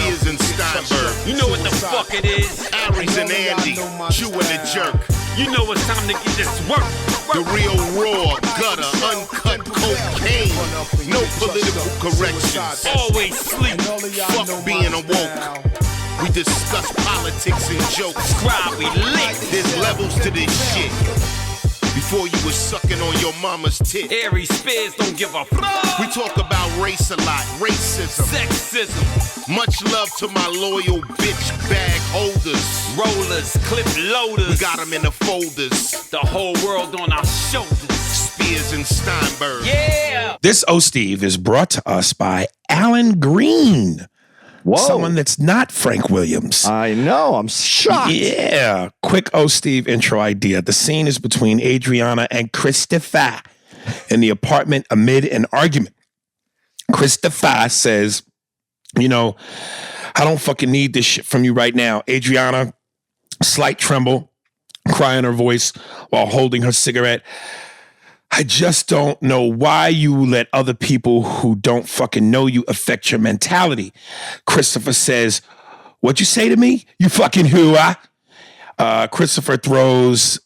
Spears and Steinberg. You know what the fuck it is? Aries and Andy, chewing the jerk. You know it's time to get this work. The real raw, gutter, uncut cocaine. No political corrections. Always sleep. Fuck being awoke. We discuss politics and jokes. Scribe, we lit. There's levels to this shit. Before you was sucking on your mama's tit. Aries Spears don't give a fuck. We talk about race a lot, racism, Sexism. Much love to my loyal bitch bag holders. Rollers, clip loaders. We got them in the folders. The whole world on our shoulders. Spears and Steinberg. Yeah. This O Steve is brought to us by Alan Green. Whoa. Someone that's not Frank Williams. I know. I'm shocked. Yeah. Quick O Steve intro idea. The scene is between Adriana and Christopher in the apartment amid an argument. Christopher says, you know, I don't fucking need this shit from you right now. Adriana, slight tremble, cry in her voice while holding her cigarette. I just don't know why you let other people who don't fucking know you affect your mentality. Christopher says, what'd you say to me? You fucking who, Christopher throws,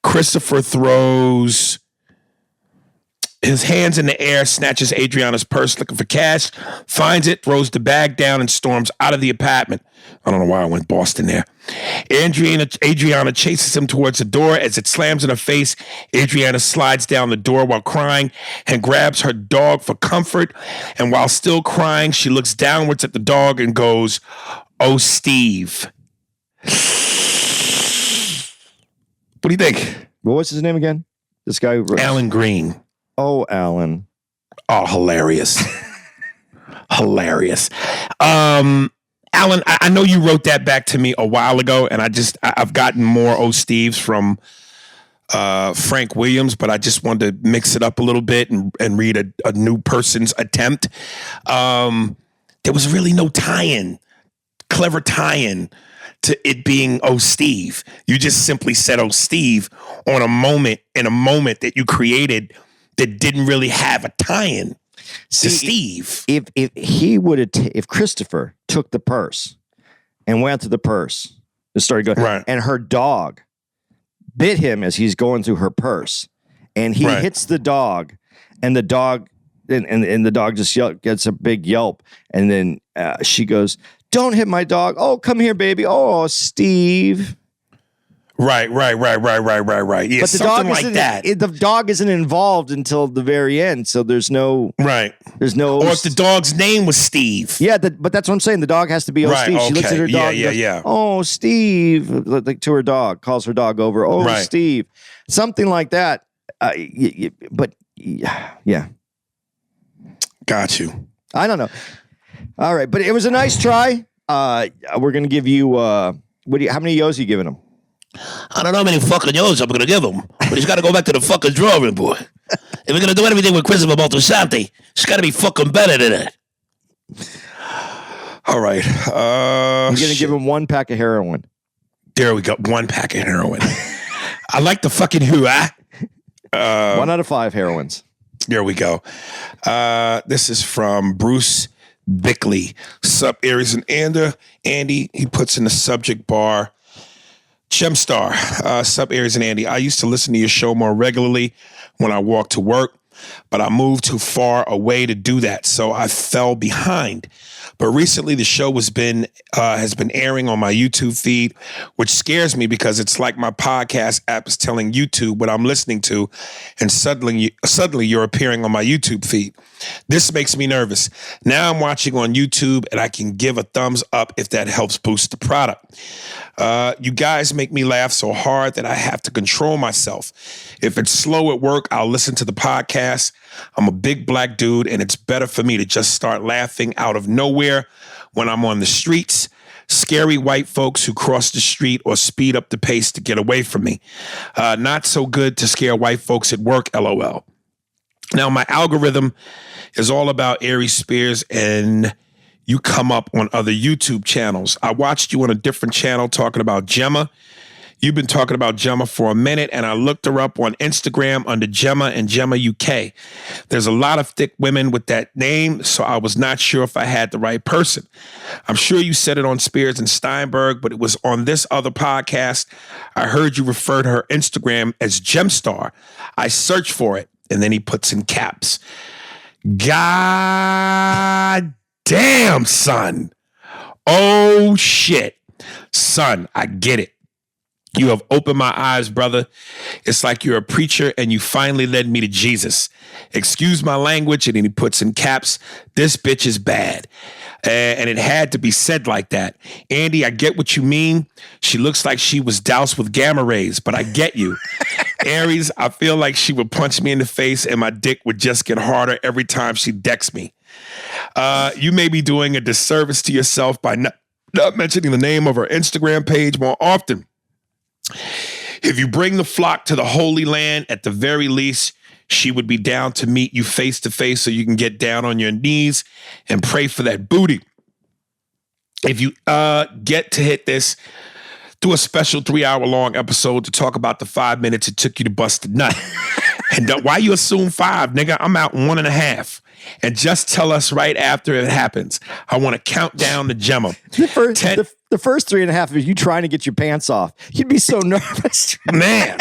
Christopher throws his hands in the air, snatches Adriana's purse looking for cash, finds it, throws the bag down, and storms out of the apartment. I don't know why I went Boston there. Adriana chases him towards the door. As it slams in her face, Adriana slides down the door while crying and grabs her dog for comfort. And while still crying, she looks downwards at the dog and goes, "Oh, Steve." What do you think? What was his name again? This guy who wrote Alan Green. Oh, Alan. Oh, hilarious. Hilarious. Alan, I know you wrote that back to me a while ago, and I've gotten more O Steves from Frank Williams, but I just wanted to mix it up a little bit and read a new person's attempt. There was really no clever tie-in to it being Oh Steve. You just simply said Oh Steve in a moment that you created that didn't really have a tie-in to Steve. If Christopher took the purse and went to the purse and started going, right, and her dog bit him as he's going through her purse, and he hits the dog, and the dog and the dog just gets a big yelp, and then she goes, "Don't hit my dog. Oh, come here, baby. Oh, Steve." Right. Yeah, but the something like that. The dog isn't involved until the very end, so there's no... Right. There's no... Or if the dog's name was Steve. Yeah, but that's what I'm saying. The dog has to be, oh, Steve. She looks at her dog and goes, "Oh, Steve," like to her dog, calls her dog over, "Oh, Steve." Something like that. But, yeah. Got you. I don't know. All right, but it was a nice try. We're going to give you... how many yo's are you giving him? I don't know how many fucking yo's I'm going to give him, but he's got to go back to the fucking drawing board. If we're going to do anything with Christopher Moltisanti, it's got to be fucking better than that. All right. I'm going to give him 1 pack of heroin. There we go. 1 pack of heroin. I like the fucking who, 1 out of 5 heroines. There we go. This is from Bruce Bickley. Sup, Aries and Andy. He puts in the subject bar, Gem-Star, sup, Aries and Andy. I used to listen to your show more regularly when I walked to work, but I moved too far away to do that, so I fell behind. But recently, the show has been airing on my YouTube feed, which scares me because it's like my podcast app is telling YouTube what I'm listening to, and suddenly you're appearing on my YouTube feed. This makes me nervous. Now I'm watching on YouTube, and I can give a thumbs up if that helps boost the product. You guys make me laugh so hard that I have to control myself. If it's slow at work, I'll listen to the podcast. I'm a big black dude, and it's better for me to just start laughing out of nowhere when I'm on the streets. Scary white folks who cross the street or speed up the pace to get away from me. Not so good to scare white folks at work, LOL. Now, my algorithm is all about Aries Spears, and you come up on other YouTube channels. I watched you on a different channel talking about Gemma. You've been talking about Gemma for a minute, and I looked her up on Instagram under Gemma and Gemma UK. There's a lot of thick women with that name, so I was not sure if I had the right person. I'm sure you said it on Spears and Steinberg, but it was on this other podcast. I heard you refer to her Instagram as Gem-Star. I searched for it, and then he puts in caps. God damn, son. Oh, shit. Son, I get it. You have opened my eyes, brother. It's like you're a preacher and you finally led me to Jesus. Excuse my language. And then he puts in caps, this bitch is bad. And it had to be said like that. Andy, I get what you mean. She looks like she was doused with gamma rays, but I get you. Aries, I feel like she would punch me in the face and my dick would just get harder every time she decks me. You may be doing a disservice to yourself by not mentioning the name of her Instagram page more often. If you bring the flock to the Holy Land, at the very least, she would be down to meet you face to face so you can get down on your knees and pray for that booty. If you get to hit this, do a special 3-hour-long episode to talk about the 5 minutes it took you to bust a nut. And why you assume 5, nigga? I'm out in 1.5. And just tell us right after it happens. I want to count down the Gemma. The first 3.5 of you trying to get your pants off. You'd be so nervous. Man.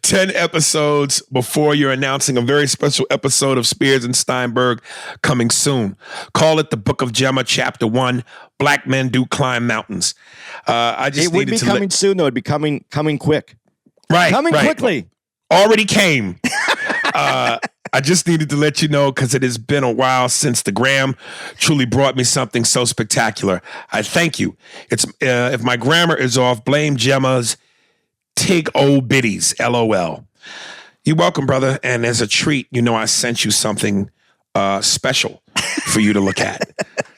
10 episodes before you're announcing a very special episode of Spears and Steinberg coming soon. Call it the Book of Gemma, Chapter 1, Black Men Do Climb Mountains. It would be coming soon, though. It'd be coming quick. Right. Coming quickly. Already came. I just needed to let you know because it has been a while since the gram truly brought me something so spectacular. I thank you. It's if my grammar is off, blame Gemma's tig old biddies, LOL. You're welcome, brother. And as a treat, you know I sent you something special for you to look at.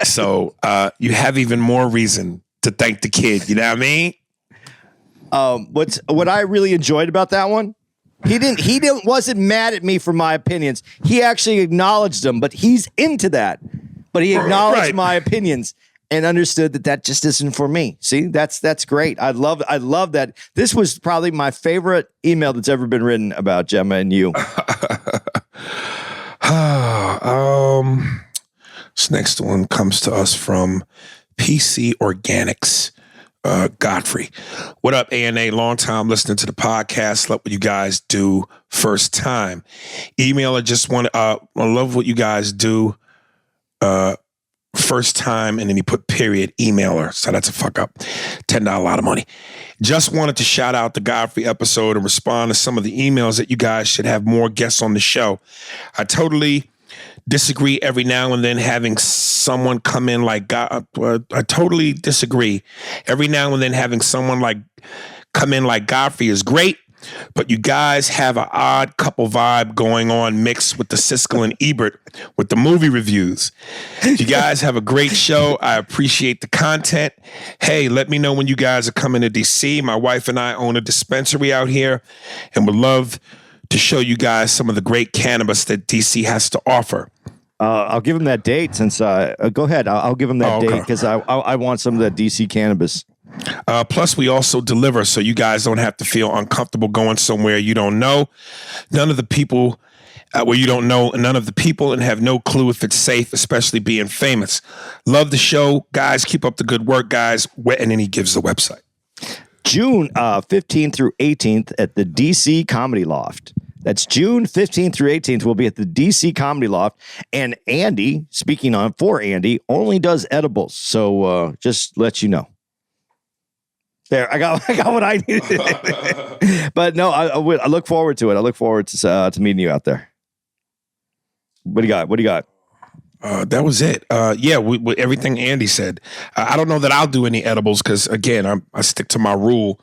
So you have even more reason to thank the kid. You know what I mean? What I really enjoyed about that one, he wasn't mad at me for my opinions. He actually acknowledged them, but he's into that. But he acknowledged my opinions and understood that just isn't for me. See, that's great. I love that. This was probably my favorite email that's ever been written about Gemma and you. This next one comes to us from PC Organics. Godfrey. What up, ANA? Long time listening to the podcast. Love what you guys do. First time. Emailer, just want I love what you guys do. First time, and then he put period, emailer. So that's a fuck up. $10 a lot of money. Just wanted to shout out the Godfrey episode and respond to some of the emails that you guys should have more guests on the show. I totally disagree every now and then having someone come in like God. I totally disagree. Every now and then having someone like come in like Godfrey is great, but you guys have an odd couple vibe going on mixed with the Siskel and Ebert with the movie reviews. You guys have a great show. I appreciate the content. Hey, let me know when you guys are coming to DC. My wife and I own a dispensary out here and would love to show you guys some of the great cannabis that DC has to offer. I'll give him that date since, go ahead. I'll give him that date because I want some of that DC cannabis. Plus, we also deliver, so you guys don't have to feel uncomfortable going somewhere you don't know. None of the people where you don't know none of the people and have no clue if it's safe, especially being famous. Love the show. Guys, keep up the good work, guys. And then he gives the website. June 15th through 18th at the DC Comedy Loft. That's June 15th through 18th. We'll be at the DC Comedy Loft. And Andy, speaking on for Andy, only does edibles. So just let you know. There, I got what I needed. But no, I look forward to it. I look forward to meeting you out there. What do you got? That was it. Yeah, with everything Andy said. I don't know that I'll do any edibles because again, I stick to my rule.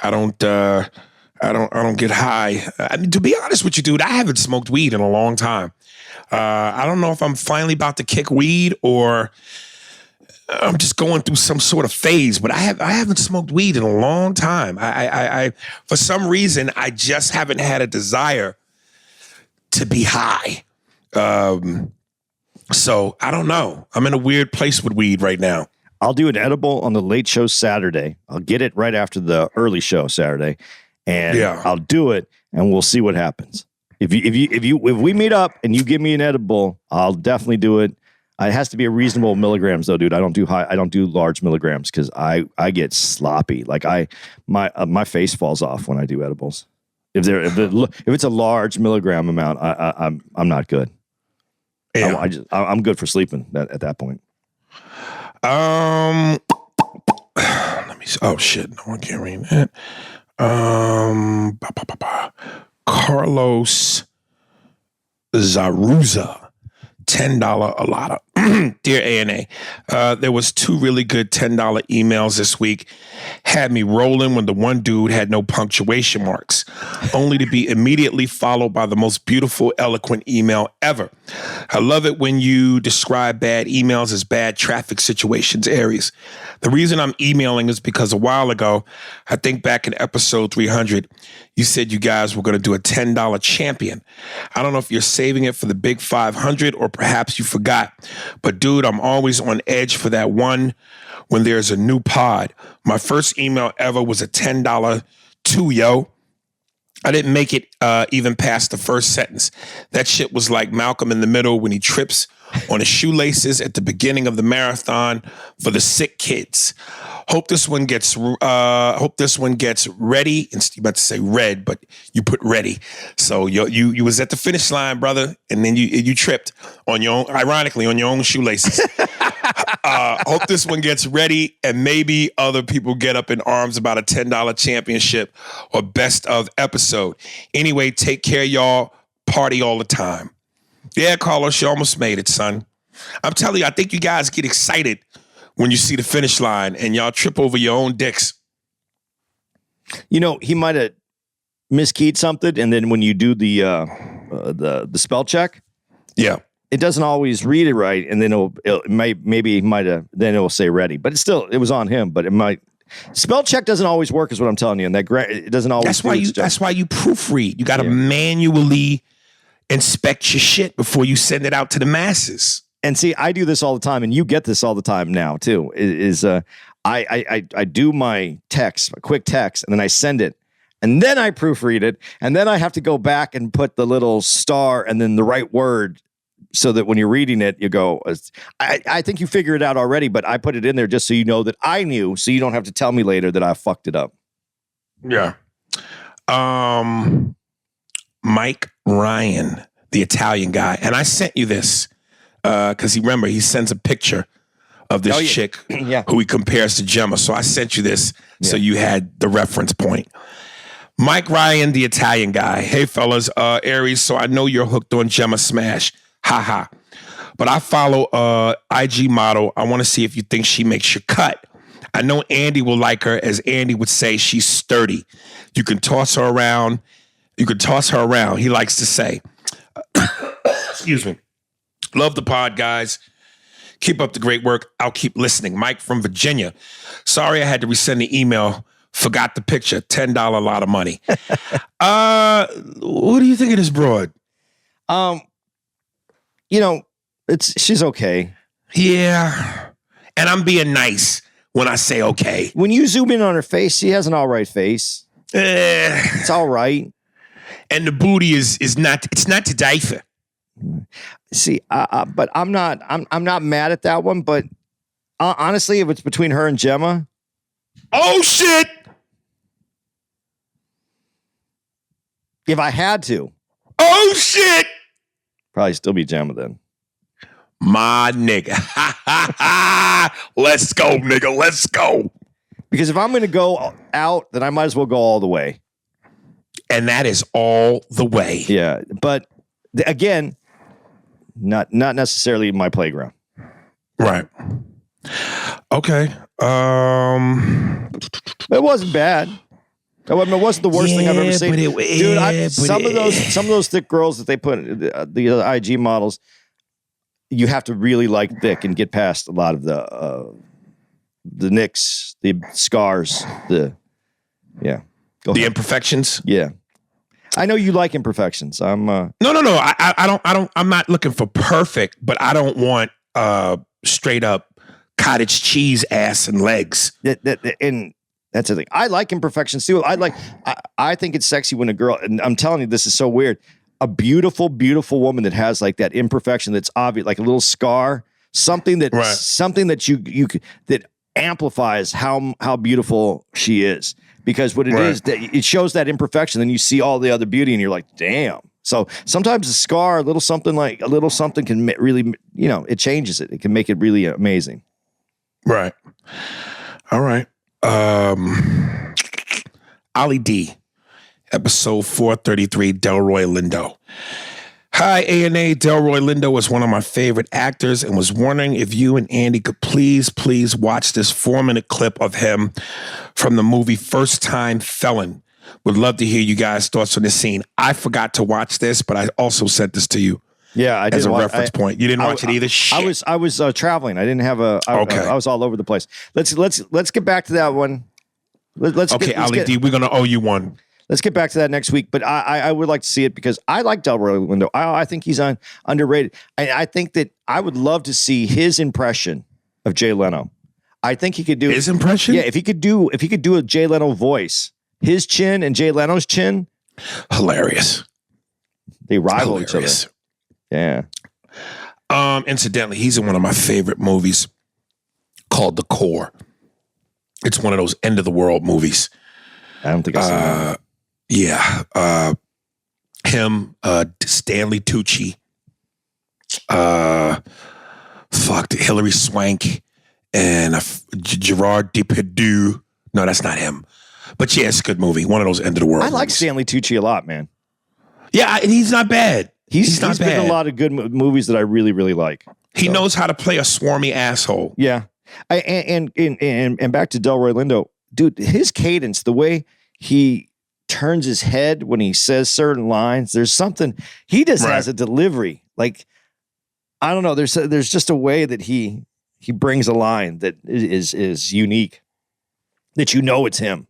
I don't get high. I mean, to be honest with you, dude, I haven't smoked weed in a long time. I don't know if I'm finally about to kick weed or I'm just going through some sort of phase, but I haven't smoked weed in a long time. I for some reason, I just haven't had a desire to be high. So I don't know. I'm in a weird place with weed right now. I'll do an edible on the late show Saturday. I'll get it right after the early show Saturday, and I'll do it, and we'll see what happens. If we meet up and you give me an edible, I'll definitely do it. It has to be a reasonable milligrams though, dude. I don't do large milligrams because I get sloppy. Like my face falls off when I do edibles. If it's a large milligram amount, I'm not good. Yeah. I'm good for sleeping at that point. Let me see. Oh shit, no one can read that. Carlos Zaruza, $10 Alada. Dear ANA, there was 2 really good $10 emails this week. Had me rolling when the one dude had no punctuation marks, only to be immediately followed by the most beautiful, eloquent email ever. I love it when you describe bad emails as bad traffic situations, Aries. The reason I'm emailing is because a while ago, I think back in episode 300, you said you guys were going to do a $10 champion. I don't know if you're saving it for the big 500 or perhaps you forgot. But dude, I'm always on edge for that one when there's a new pod. My first email ever was a $10 too, yo. I didn't make it even past the first sentence. That shit was like Malcolm in the Middle when he trips on his shoelaces at the beginning of the marathon for the sick kids. Hope this one gets ready. And you about to say red, but you put ready. So you was at the finish line, brother, and then you tripped on your own, ironically, on your own shoelaces. Hope this one gets ready, and maybe other people get up in arms about a $10 championship or best of episode. Anyway, take care, y'all. Party all the time. Yeah, Carlos, you almost made it, son. I'm telling you, I think you guys get excited when you see the finish line and y'all trip over your own dicks. You know, he might have miskeyed something, and then when you do the spell check, it doesn't always read it right, and then then it'll say ready, but it was on him, but it might. Spell check doesn't always work, is what I'm telling you, and it doesn't always. That's why you proofread. You got to manually inspect your shit before you send it out to the masses. And see, I do this all the time, and you get this all the time now too. I do my text, a quick text, and then I send it, and then I proofread it, and then I have to go back and put the little star and then the right word, so that when you're reading it, you go. I think you figure it out already, but I put it in there just so you know that I knew, so you don't have to tell me later that I fucked it up. Yeah. Mike Ryan, the Italian guy, and I sent you this because he sends a picture of this chick who he compares to Gemma. So I sent you this so you had the reference point. Mike Ryan, the Italian guy. Hey, fellas, Aries, so I know you're hooked on Gemma Smash. Haha. But I follow IG model. I want to see if you think she makes your cut. I know Andy will like her, as Andy would say, she's sturdy. You can toss her around. He likes to say. Excuse me. Love the pod, guys. Keep up the great work. I'll keep listening. Mike from Virginia. Sorry I had to resend the email. Forgot the picture. $10, a lot of money. What do you think of this broad? She's okay. Yeah. And I'm being nice when I say okay. When you zoom in on her face, she has an all right face. It's all right. And the booty is not to die for. See, but I'm not mad at that one, but honestly, if it's between her and Gemma. Oh shit. If I had to. Oh shit. Probably still be Gemma then. My nigga. Let's go, nigga. Let's go. Because if I'm going to go out, then I might as well go all the way. And that is all the way. Yeah. But again, not necessarily my playground. Right. Okay. It wasn't bad. It wasn't the worst thing I've ever seen. Dude, some of those thick girls that they put, the IG models, you have to really like thick and get past a lot of the nicks, the scars, the imperfections. Yeah, I know you like imperfections. No. I don't. I'm not looking for perfect, but I don't want straight up cottage cheese ass and legs. And that's the thing. I like imperfections too. I think it's sexy when a girl, and I'm telling you, this is so weird. A beautiful, beautiful woman that has like that imperfection that's obvious, like a little scar, something that that amplifies how beautiful she is. Because what it is, that it shows that imperfection, then you see all the other beauty, and you're like, damn. So sometimes a scar, a little something can really, it changes it. It can make it really amazing. Right. All right. Ollie D, episode 433, Delroy Lindo. Hi, A&A. Delroy Lindo was one of my favorite actors and was wondering if you and Andy could please watch this 4-minute clip of him from the movie First Time Felon. Would love to hear you guys' thoughts on this scene. I forgot to watch this, but I also sent this to you. Yeah, I did. As a reference point. You didn't watch it either? Shit. I was traveling. I didn't have I was all over the place. Let's get back to that one. Ali D, we're going to owe you one. Let's get back to that next week, but I would like to see it because I like Delroy Lindo. I think he's underrated. I think that I would love to see his impression of Jay Leno. I think he could do his impression. Yeah, if he could do a Jay Leno voice, his chin and Jay Leno's chin, hilarious. They rival each other. Yeah. Incidentally, he's in one of my favorite movies called The Core. It's one of those end of the world movies. I don't think I've seen that. Yeah. Him, Stanley Tucci, Hilary Swank, and Gerard Depardieu. No, that's not him. But yeah, it's a good movie. One of those end of the world I like movies. Stanley Tucci a lot, man. Yeah, and he's not bad. He's not bad. Been in a lot of good movies that I really, really like. He knows how to play a swarmy asshole. Yeah. And back to Delroy Lindo, dude, his cadence, the way he turns his head when he says certain lines, there's something he just has a delivery. Like, I don't know. There's just a way that he brings a line that is unique, that it's him.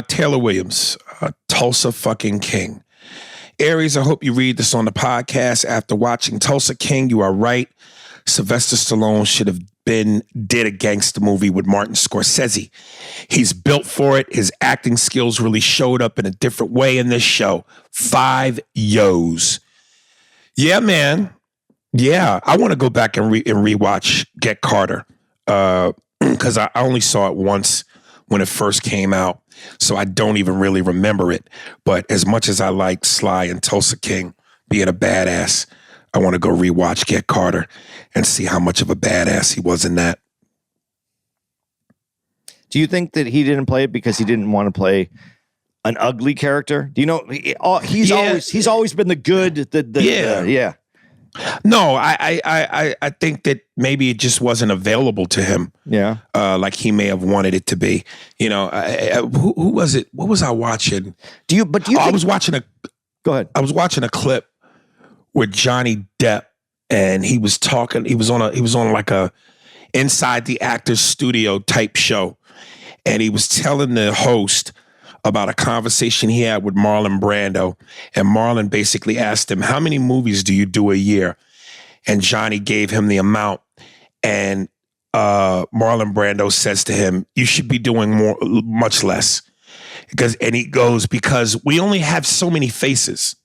Taylor Williams, Tulsa fucking King. Aries, I hope you read this on the podcast. After watching Tulsa King, you are right. Sylvester Stallone should have did a gangster movie with Martin Scorsese. He's built for it. His acting skills really showed up in a different way in this show. 5 yos. Yeah, man. Yeah, I want to go back and rewatch Get Carter because I only saw it once when it first came out, so I don't even really remember it. But as much as I like Sly and Tulsa King being a badass, I want to go rewatch Get Carter and see how much of a badass he was in that. Do you think that he didn't play it because he didn't want to play an ugly character? Do you know he's always been the good? Yeah. No, I think that maybe it just wasn't available to him. Yeah. Like he may have wanted it to be. Who was it? What was I watching? I was watching Go ahead. I was watching a clip with Johnny Depp, and he was talking. He was on like a Inside the Actors Studio type show, and he was telling the host about a conversation he had with Marlon Brando. And Marlon basically asked him, how many movies do you do a year? And Johnny gave him the amount. And Marlon Brando says to him, you should be doing much less. And he goes, because we only have so many faces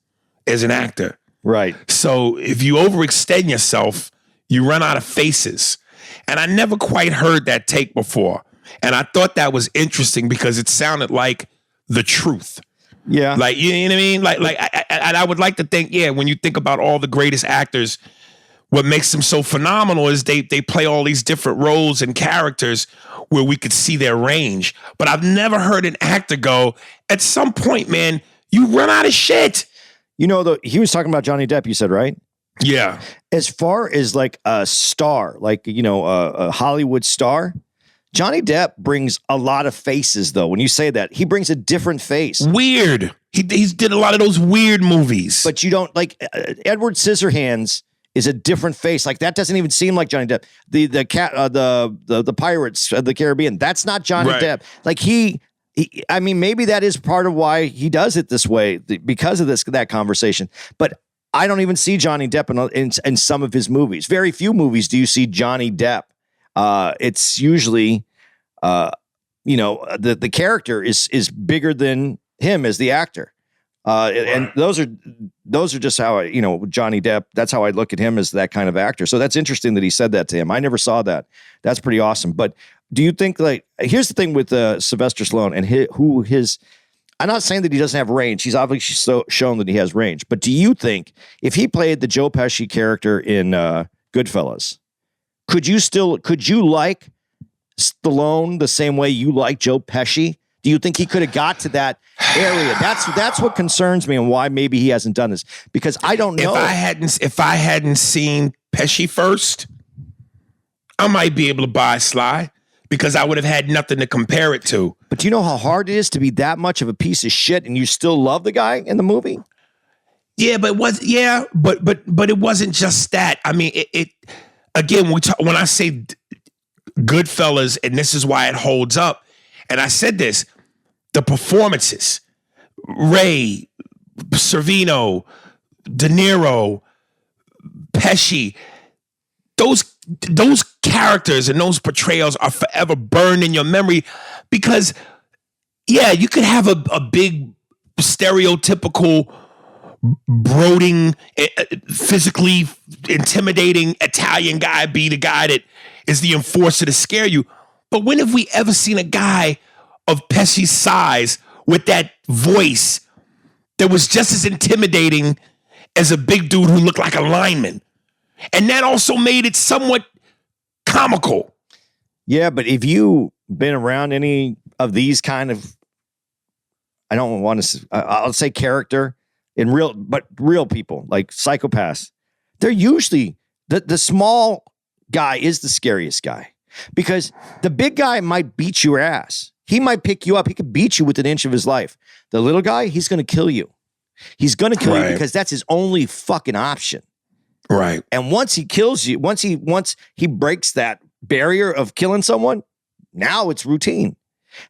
as an actor. Right. So if you overextend yourself, you run out of faces. And I never quite heard that take before. And I thought that was interesting because it sounded like the truth. Yeah. Like, you know what I mean? Like I would like to think, when you think about all the greatest actors, what makes them so phenomenal is they play all these different roles and characters where we could see their range. But I've never heard an actor go, at some point, man, you run out of shit. He was talking about Johnny Depp, you said, right? Yeah. As far as like a star, like, a Hollywood star, Johnny Depp brings a lot of faces, though. When you say that, he brings a different face. Weird. He's did a lot of those weird movies. But you don't like Edward Scissorhands is a different face. Like that doesn't even seem like Johnny Depp. The Pirates of the Caribbean. That's not Johnny Depp. Like I mean, maybe that is part of why he does it this way because of that conversation. But I don't even see Johnny Depp in some of his movies. Very few movies do you see Johnny Depp. It's usually, the character is bigger than him as the actor. And those are just how Johnny Depp, that's how I look at him as that kind of actor. So that's interesting that he said that to him. I never saw that. That's pretty awesome. But do you think, here's the thing with Sylvester Stallone and I'm not saying that he doesn't have range. He's obviously shown that he has range. But do you think if he played the Joe Pesci character in Goodfellas, could you like Stallone the same way you like Joe Pesci? Do you think he could have got to that area? That's what concerns me and why maybe he hasn't done this. Because I don't know. If I hadn't seen Pesci first, I might be able to buy Sly because I would have had nothing to compare it to. But do you know how hard it is to be that much of a piece of shit and you still love the guy in the movie? Yeah, but it wasn't just that. I mean, it again, when I say Goodfellas, and this is why it holds up, and I said this, the performances, Ray, Servino, De Niro, Pesci, those characters and those portrayals are forever burned in your memory because, yeah, you could have a big stereotypical brooding, physically intimidating Italian guy be the guy that is the enforcer to scare you. But when have we ever seen a guy of Pesci's size with that voice that was just as intimidating as a big dude who looked like a lineman? And that also made it somewhat comical. Yeah, but if you've been around any of these kind of, I don't want to, I'll say character in real people, like psychopaths, they're usually, the small guy is the scariest guy because the big guy might beat your ass. He might pick you up. He could beat you with an inch of his life. The little guy, he's going to kill you. He's going to kill you because that's his only fucking option. Right. And once he kills you, once he breaks that barrier of killing someone, now it's routine.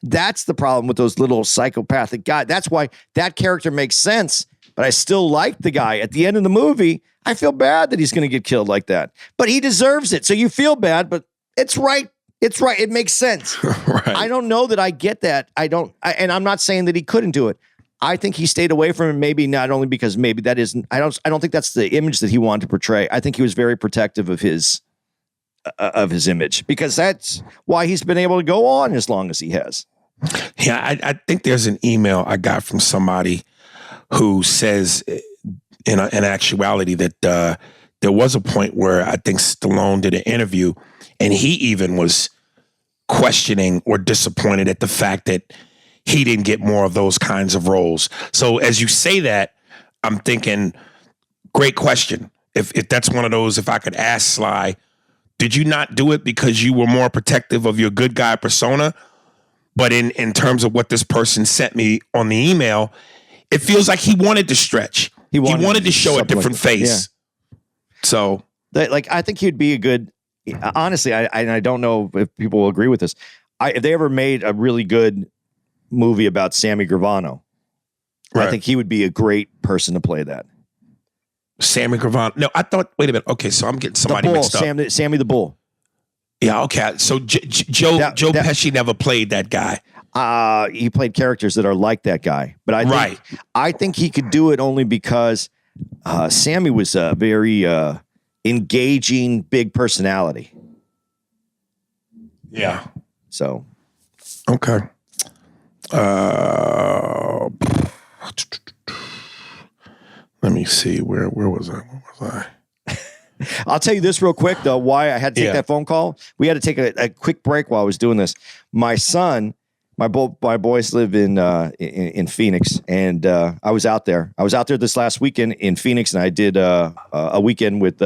That's the problem with those little psychopathic guys. That's why that character makes sense, but I still like the guy. At the end of the movie, I feel bad that he's going to get killed like that. But he deserves it. So you feel bad, but it's right. It's right. It makes sense. Right. I don't know that I get that. And I'm not saying that he couldn't do it. I think he stayed away from it, maybe not only because maybe that isn't, I don't think that's the image that he wanted to portray. I think he was very protective of his image because that's why he's been able to go on as long as he has. Yeah, I think there's an email I got from somebody who says in actuality that there was a point where I think Stallone did an interview and he even was questioning or disappointed at the fact that he didn't get more of those kinds of roles. So as you say that, I'm thinking, great question. If that's one of those, if I could ask Sly, did you not do it because you were more protective of your good guy persona? But in terms of what this person sent me on the email, it feels like he wanted to stretch. He wanted to show a different face. Yeah. So, I think he'd be a good. Honestly, I don't know if people will agree with this. If they ever made a really good movie about Sammy Gravano, I think he would be a great person to play that. Sammy Gravano. No, I thought. Wait a minute. Okay, so I'm getting somebody mixed up. Sammy the Bull. Yeah. Okay. So Joe Pesci never played that guy. He played characters that are like that guy, but I think he could do it only because Sammy was a very engaging, big personality. Yeah. So. Okay. Let me see. Where was I? Where was I? I'll tell you this real quick, though, why I had to take that phone call. We had to take a quick break while I was doing this. My son, my boys live in Phoenix, and I was out there. I was out there this last weekend in Phoenix, and I did a weekend with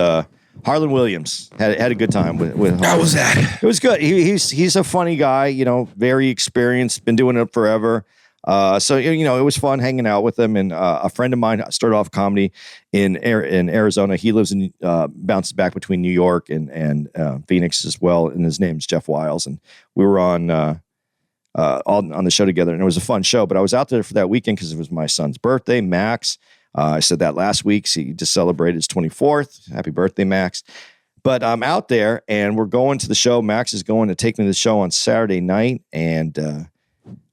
Harlan Williams. Had a good time with Harlan. How was that? It was good. He's a funny guy, very experienced, been doing it forever. So it was fun hanging out with him. And a friend of mine started off comedy in Arizona. He lives in bounces back between New York and Phoenix as well. And his name's Jeff Wiles. And we were on the show together, and it was a fun show. But I was out there for that weekend because it was my son's birthday, Max. I said that last week. So he just celebrated his 24th. Happy birthday, Max. But I'm out there and we're going to the show. Max is going to take me to the show on Saturday night. And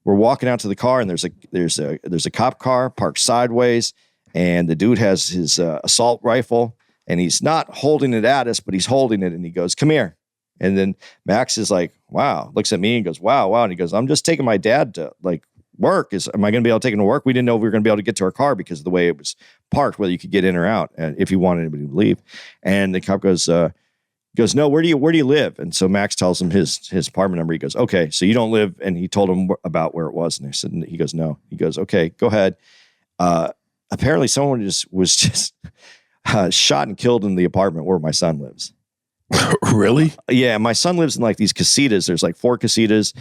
we're walking out to the car and there's a cop car parked sideways. And the dude has his assault rifle and he's not holding it at us, but he's holding it. And he goes, come here. And then Max is like, wow, looks at me and goes, wow. And he goes, I'm just taking my dad to work. Am I going to be able to take him to work? We didn't know if we were going to be able to get to our car because of the way it was parked, whether you could get in or out if you wanted anybody to leave. And the cop goes, no, where do you live? And so Max tells him his apartment number. He goes, okay, so you don't live. And he told him about where it was. And he goes, no. He goes, okay, go ahead. Apparently someone was shot and killed in the apartment where my son lives. Really? Yeah, my son lives in these casitas. There's 4 casitas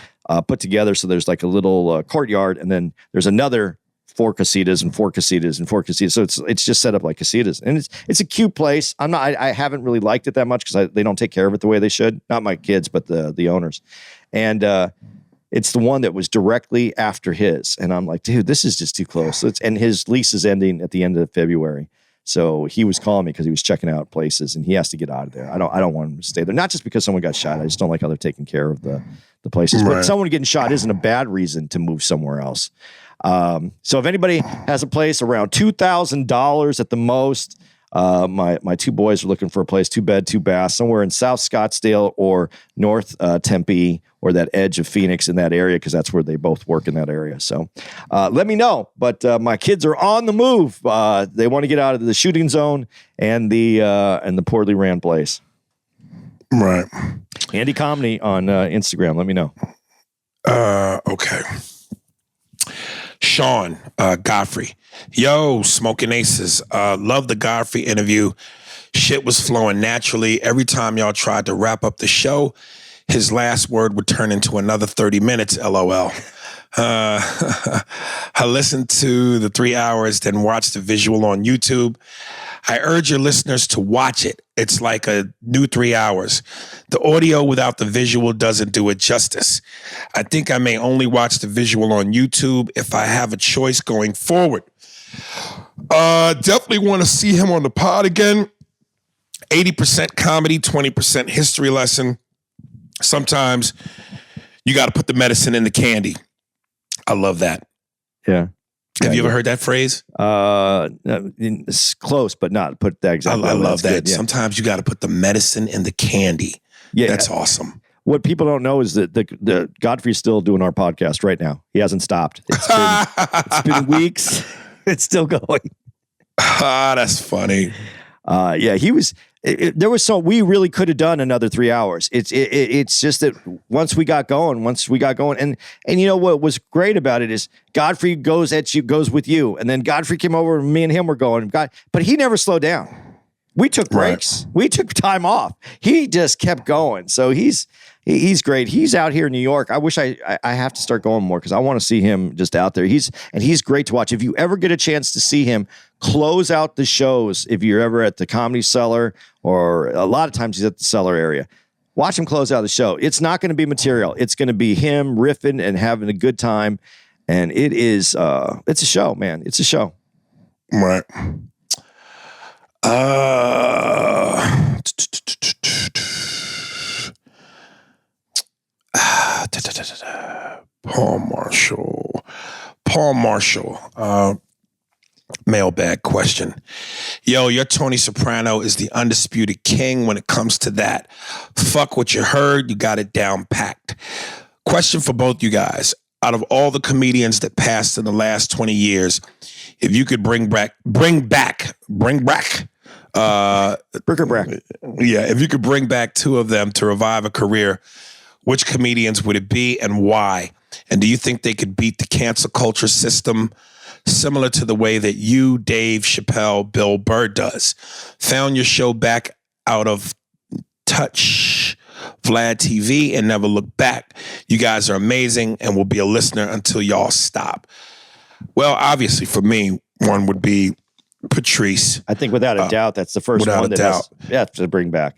put together. So there's a little courtyard, and then there's another 4 casitas and 4 casitas and 4 casitas. So it's just set up like casitas, and it's a cute place. I haven't really liked it that much because they don't take care of it the way they should. Not my kids, but the owners. And it's the one that was directly after his, and I'm like, dude, this is just too close. And his lease is ending at the end of February. So he was calling me because he was checking out places and he has to get out of there. I don't want him to stay there. Not just because someone got shot. I just don't like how they're taking care of the places. Right. But someone getting shot isn't a bad reason to move somewhere else. So if anybody has a place around $2,000 at the most, my 2 boys are looking for a place, 2 bed, 2 bath, somewhere in South Scottsdale or North Tempe or that edge of Phoenix in that area, because that's where they both work in that area. So let me know. But my kids are on the move. They want to get out of the shooting zone and the poorly ran place. Right. Andy Comedy on Instagram. Let me know. Okay. Sean Godfrey. Yo, Smoking Aces. Love the Godfrey interview. Shit was flowing naturally. Every time y'all tried to wrap up the show, his last word would turn into another 30 minutes, LOL. I listened to the 3 hours, then watched the visual on YouTube. I urge your listeners to watch it. It's like a new 3 hours. The audio without the visual doesn't do it justice. I think I may only watch the visual on YouTube if I have a choice going forward. Definitely want to see him on the pod again. 80% comedy, 20% history lesson. Sometimes you got to put the medicine in the candy. I love that. Yeah. Have you ever heard that phrase? It's close, but not put that exactly. I love that. Good, yeah. Sometimes you got to put the medicine in the candy. Yeah. That's awesome. What people don't know is that the Godfrey's still doing our podcast right now. He hasn't stopped. It's been weeks. It's still going. That's funny. Yeah, he was. We really could have done another 3 hours. It's just that once we got going, and you know what was great about it is Godfrey goes with you, and then Godfrey came over, and me and him were going, but he never slowed down. We took breaks. Right. We took time off. He just kept going. So he's great. He's out here in New York. I wish I have to start going more because I want to see him just out there. He's great to watch. If you ever get a chance to see him close out the shows, if you're ever at the Comedy Cellar, or a lot of times he's at the Cellar area, watch him close out the show. It's not going to be material. It's going to be him riffing and having a good time. And it's a show, man. It's a show. Right. Paul Marshall. Mailbag question. Yo, your Tony Soprano is the undisputed king when it comes to that. Fuck what you heard. You got it down packed. Question for both you guys. Out of all the comedians that passed in the last 20 years, if you could bring back, if you could bring back 2 of them to revive a career, which comedians would it be and why? And do you think they could beat the cancel culture system similar to the way that you, Dave Chappelle, Bill Burr does? Found your show back out of touch, Vlad TV, and never looked back. You guys are amazing and will be a listener until y'all stop. Well, obviously for me, one would be Patrice. I think without a doubt, that's the first one that has to bring back.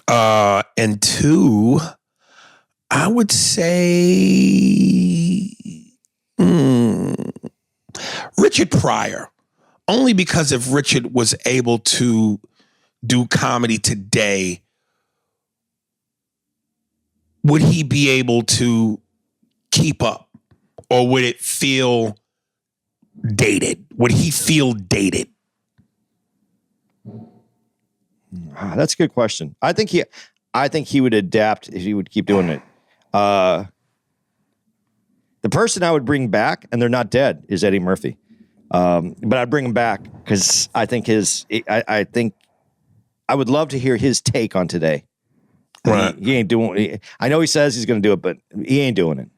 And 2, I would say Richard Pryor. only because if Richard was able to do comedy today, would he be able to keep up, or would it feel dated? Would he feel dated? That's a good question. I think he would adapt if he would keep doing it. The person I would bring back, and they're not dead, is Eddie Murphy. But I'd bring him back because I think I would love to hear his take on today. Right. He ain't doing. I know he says he's going to do it, but he ain't doing it.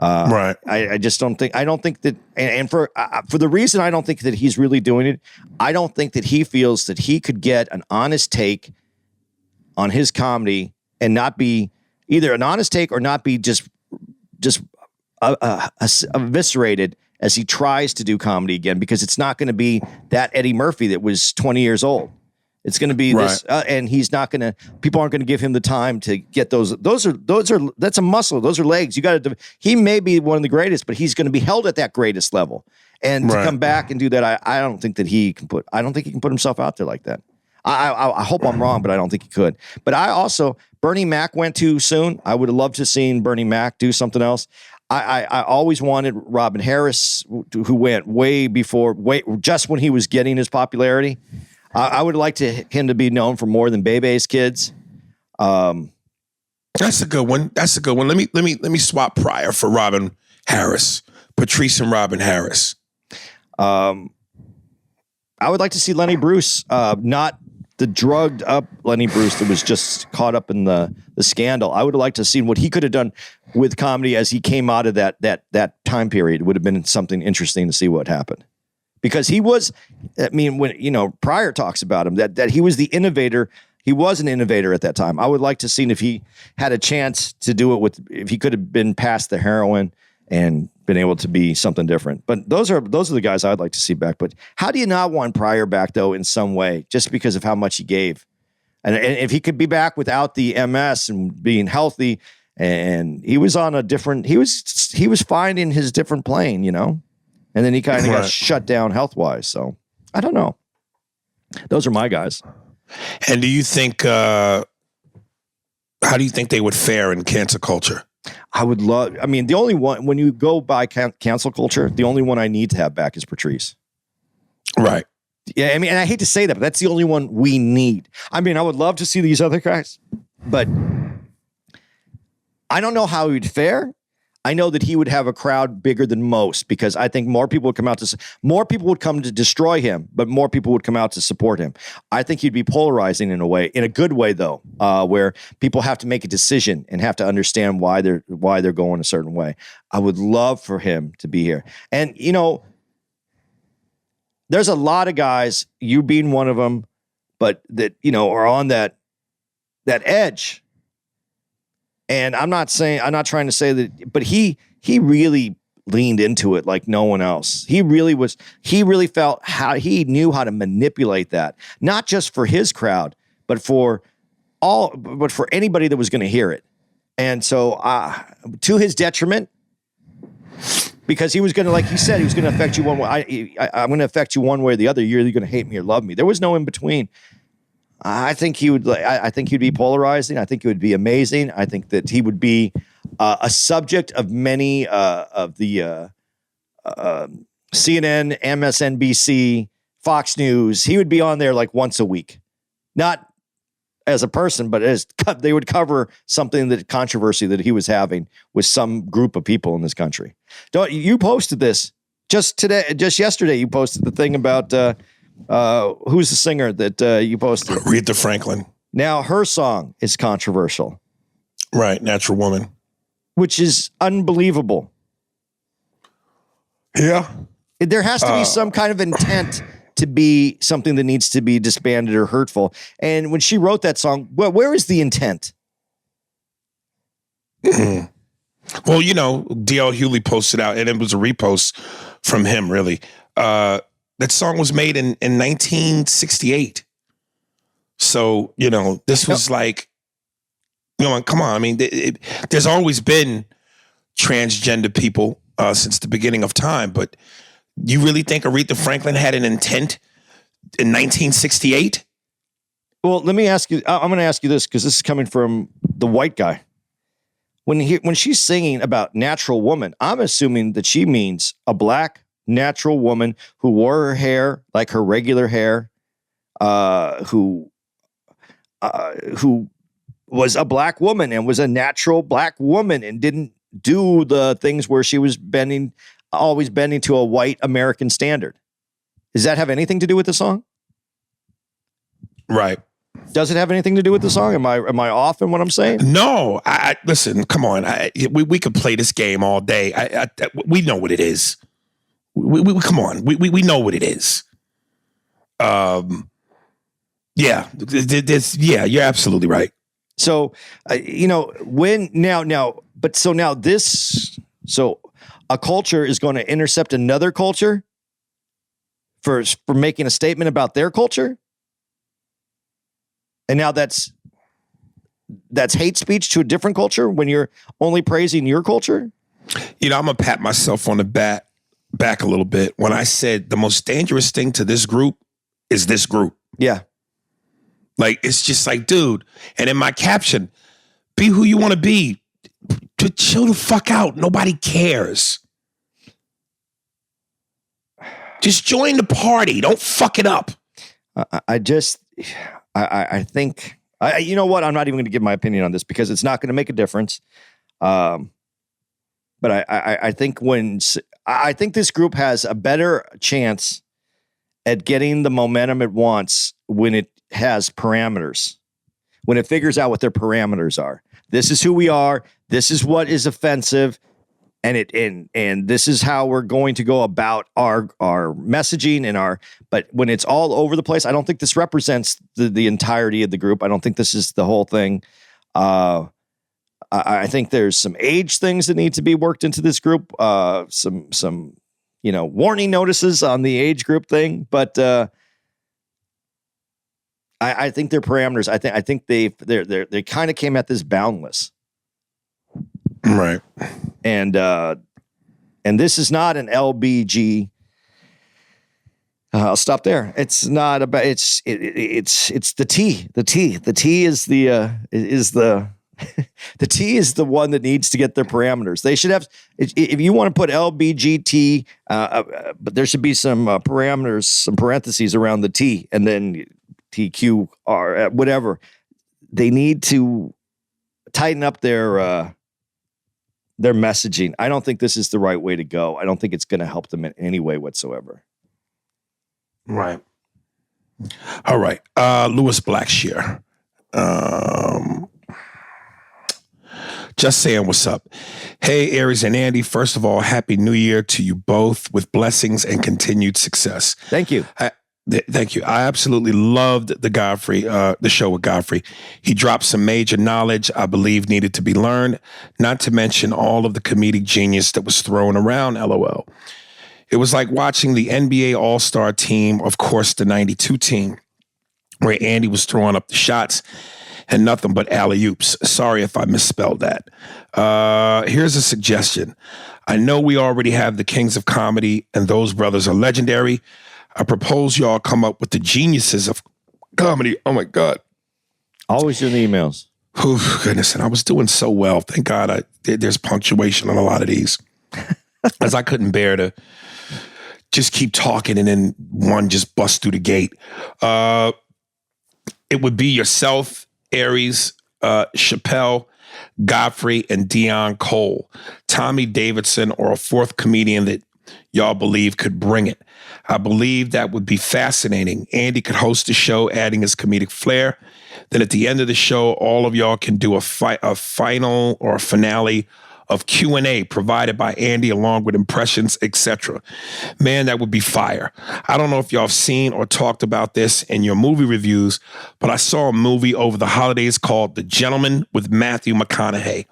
Right. I just don't think. I don't think that. And for the reason I don't think that he's really doing it, I don't think that he feels that he could get an honest take on his comedy and not be either an honest take or not be just eviscerated as he tries to do comedy again, because it's not going to be that Eddie Murphy that was 20 years old. It's going to be this, and he's not going to. People aren't going to give him the time to get those. Those are. That's a muscle. Those are legs. You got to. He may be one of the greatest, but he's going to be held at that greatest level. And to come back and do that, I don't think that he can put. I don't think he can put himself out there like that. I hope I'm wrong, but I don't think he could. But Bernie Mac went too soon. I would have loved to have seen Bernie Mac do something else. I always wanted Robin Harris, who went way before, just when he was getting his popularity. I would like him to be known for more than Bebe's Kids. That's a good one. Let me swap Pryor for Robin Harris, Patrice and Robin Harris. I would like to see Lenny Bruce, not the drugged up Lenny Bruce that was just caught up in the scandal. I would have liked to see what he could have done with comedy as he came out of that time period. It would have been something interesting to see what happened. Because he was, when Pryor talks about him, that he was the innovator. He was an innovator at that time. I would like to see if he had a chance to do it if he could have been past the heroin and been able to be something different. But those are the guys I'd like to see back. But how do you not want Pryor back though in some way, just because of how much he gave? And if he could be back without the MS and being healthy, and he was on a different, he was fine in his different plane, And then he kind of got shut down health-wise. So, I don't know. Those are my guys. And do you think, how do you think they would fare in cancel culture? The only one, when you go by cancel culture, the only one I need to have back is Patrice. Right. Yeah, and I hate to say that, but that's the only one we need. I would love to see these other guys, but I don't know how he'd fare. I know that he would have a crowd bigger than most, because I think more people would come to destroy him, but more people would come out to support him. I think he'd be polarizing in a good way though, where people have to make a decision and have to understand why they're going a certain way. I would love for him to be here. And there's a lot of guys, you being one of them, but that, are on that edge. And I'm not trying to say that, but he really leaned into it like no one else. He really felt he knew how to manipulate that, not just for his crowd, but for anybody that was going to hear it. And so, to his detriment, because he was going to, like he said, he was going to affect you one way. I'm going to affect you one way or the other. You're either going to hate me or love me. There was no in between. I think he would. I think he'd be polarizing. I think it would be amazing. I think that he would be a subject of many of the CNN, MSNBC, Fox News. He would be on there like once a week, not as a person, but as they would cover something that controversy that he was having with some group of people in this country. You posted this just yesterday. You posted the thing about. Who's the singer that you posted? Aretha Franklin. Now her song is controversial. Right, Natural Woman. Which is unbelievable. Yeah. There has to be some kind of intent to be something that needs to be disbanded or hurtful. And when she wrote that song, where is the intent? Well, D.L. Hewley posted out, and it was a repost from him, really. That song was made in 1968. So, this was like, come on. There's always been transgender people since the beginning of time, but You really think Aretha Franklin had an intent in 1968? Well, let me ask you. I'm going to ask you this because this is coming from the white guy. When she's singing about natural woman, I'm assuming that she means a black natural woman who wore her hair like her regular hair, who was a black woman and was a natural black woman and didn't do the things where she was always bending to a white American standard. Does that have anything to do with the song? Right. Does it have anything to do with the song? Am I off in what I'm saying? No. Listen, come on. We could play this game all day. We know what it is. We come on. We know what it is. Yeah. You're absolutely right. So, so a culture is going to intercept another culture for making a statement about their culture. And now that's hate speech to a different culture when you're only praising your culture. I'm going to pat myself on the back a little bit when I said the most dangerous thing to this group is this group. Yeah. Like, it's just like, dude. And in my caption, be who you want to be. To chill the fuck out. Nobody cares. Just join the party. Don't fuck it up. I think, you know what? I'm not even going to give my opinion on this because it's not going to make a difference. But I think I think this group has a better chance at getting the momentum it wants when it has parameters, when it figures out what their parameters are. This is who we are. This is what is offensive. And this is how we're going to go about our messaging but when it's all over the place, I don't think this represents the entirety of the group. I don't think this is the whole thing. I think there's some age things that need to be worked into this group. Some warning notices on the age group thing, but I think their parameters. I think they kind of came at this boundless. Right. And this is not an LBG. I'll stop there. It's not about. It's the T. The T. The T is the the T is the one that needs to get their parameters. They should have. If you want to put LBGT, but there should be some parameters, some parentheses around the T, and then TQR, whatever. They need to tighten up their messaging. I don't think this is the right way to go. I don't think it's going to help them in any way whatsoever. Right. All right. Louis Blackshear. Just saying what's up. Hey, Aries and Andy. First of all, Happy New Year to you both with blessings and continued success. Thank you. Thank you. I absolutely loved the show with Godfrey. He dropped some major knowledge I believe needed to be learned, not to mention all of the comedic genius that was thrown around, LOL. It was like watching the NBA All-Star team, of course, the 92 team, where Andy was throwing up the shots and nothing but alley-oops. Sorry if I misspelled that. Here's a suggestion. I know we already have the Kings of Comedy, and those brothers are legendary. I propose y'all come up with the geniuses of comedy. Oh, my God. Always in the emails. Oh, goodness. And I was doing so well. Thank God there's punctuation on a lot of these. As I couldn't bear to just keep talking and then one just bust through the gate. It would be yourself, Aries, Chappelle, Godfrey, and Dion Cole, Tommy Davidson, or a fourth comedian that y'all believe could bring it. I believe that would be fascinating. Andy could host the show, adding his comedic flair. Then at the end of the show, all of y'all can do a final or a finale of Q&A provided by Andy along with impressions, etc. Man, that would be fire. I don't know if y'all have seen or talked about this in your movie reviews, but I saw a movie over the holidays called The Gentleman with Matthew McConaughey.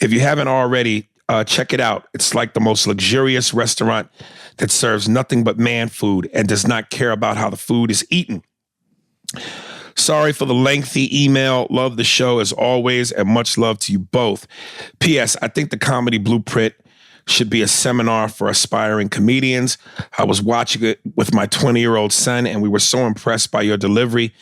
If you haven't already, check it out. It's like the most luxurious restaurant that serves nothing but man food and does not care about how the food is eaten. Sorry for the lengthy email. Love the show as always, and much love to you both. P.S. I think the comedy blueprint should be a seminar for aspiring comedians. I was watching it with my 20-year-old son, and we were so impressed by your delivery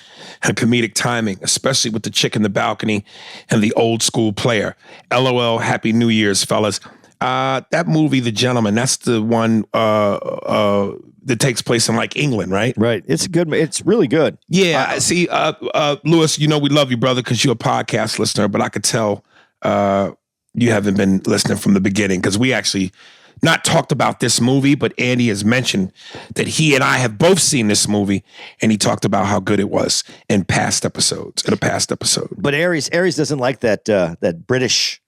and comedic timing, especially with the chick in the balcony and the old school player. LOL, Happy New Year's, fellas. That movie, The Gentleman, that's the one that takes place in like England, right? Right. It's good. It's really good. Yeah. See, Lewis, we love you, brother, because you're a podcast listener, but I could tell you haven't been listening from the beginning, because we actually not talked about this movie, but Andy has mentioned that he and I have both seen this movie, and he talked about how good it was in a past episode. But Aries doesn't like that British.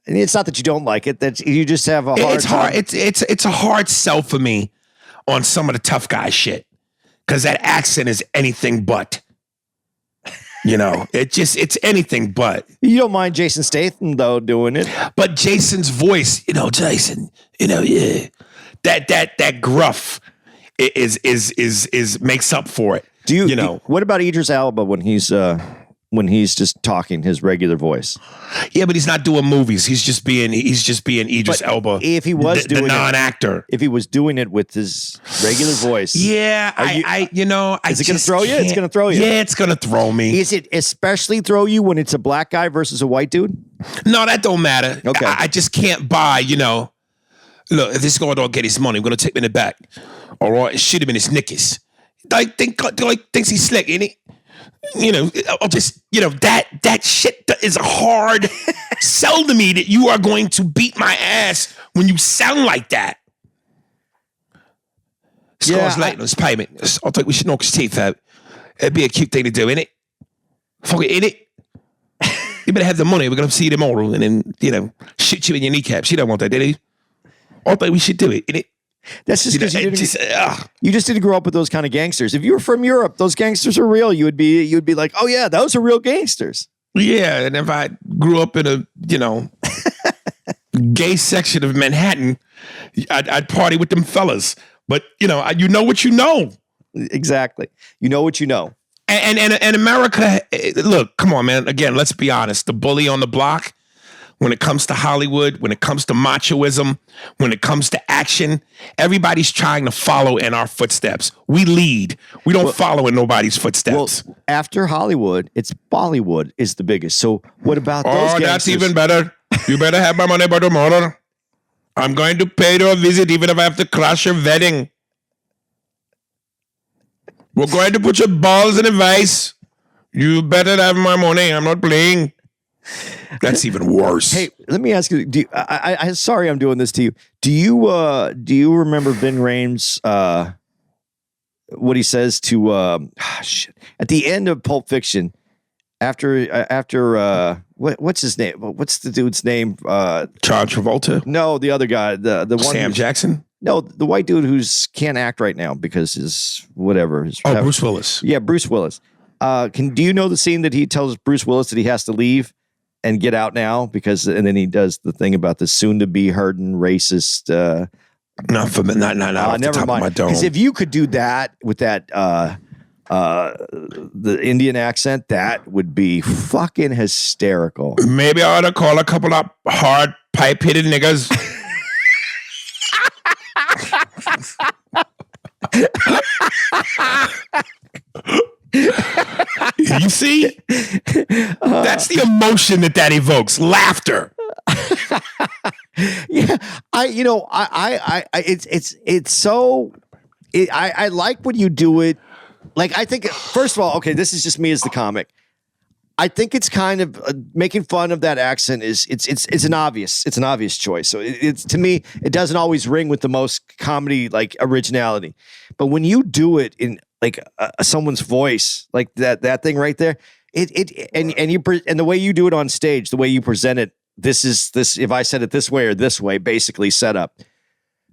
And it's not that you don't like it; that you just have a hard It's hard. time. It's a hard sell for me on some of the tough guy shit, because that accent is anything but. It's anything but. You don't mind Jason Statham though doing it, but Jason's voice, Jason, yeah, that gruff is makes up for it. Do you? What about Idris Elba when he's just talking his regular voice? Yeah, but he's not doing movies. He's just being Idris Elba. If he was doing the non-actor, if he was doing it with his regular voice, yeah, is it going to throw you? It's going to throw you. Yeah, it's going to throw me. Is it especially throw you when it's a black guy versus a white dude? No, that don't matter. Okay, I just can't buy. Look, if this guy don't get his money, I'm going to take him in the back. All right, shoot him in his knickers. Thinks he's slick, ain't he? I'll just, that shit is a hard sell to me, that you are going to beat my ass when you sound like that. Scar's late on his payment. I think we should knock his teeth out. It'd be a cute thing to do, innit? Fuck it, innit? You better have the money. We're going to see you tomorrow and then, shoot you in your kneecaps. You don't want that, did you? I think we should do it, innit? That's just because you just didn't grow up with those kind of gangsters. If you were from Europe, those gangsters are real. You'd be like, oh yeah, those are real gangsters. Yeah, and if I grew up in a gay section of Manhattan, I'd party with them fellas. But you know what you know. Exactly, you know what you know. And America, look, come on, man. Again, let's be honest. The bully on the block. When it comes to Hollywood, when it comes to machoism, when it comes to action, everybody's trying to follow in our footsteps. We lead. We don't follow in nobody's footsteps. Well, after Hollywood, it's Bollywood is the biggest. So what about those gangsters? That's even better. You better have my money by tomorrow. I'm going to pay you a visit even if I have to crash your wedding. We're going to put your balls in a vase. You better have my money. I'm not playing. That's even worse. Hey, let me ask you. I'm sorry I'm doing this to you. Do you remember Vin Rhames? What he says to shit at the end of Pulp Fiction, after what's his name? What's the dude's name? John Travolta? No, the other guy. The one Sam Jackson? No, the white dude who's can't act right now because his whatever. Bruce Willis. Yeah, Bruce Willis. Do you know the scene that he tells Bruce Willis that he has to leave and get out now and then he does the thing about the soon-to-be hardened racist. Not never mind. Because if you could do that with that the Indian accent, that would be fucking hysterical. Maybe I ought to call a couple of hard pipe-hitted niggas. You see? That's the emotion that evokes. Laughter. Yeah. I like when you do it. Like, I think, first of all, okay, this is just me as the comic. I think it's kind of making fun of that accent it's an obvious choice. So it's to me, it doesn't always ring with the most comedy like originality. But when you do it in like someone's voice, like that thing right there, and the way you do it on stage, the way you present it, this if I said it this way or this way, basically set up.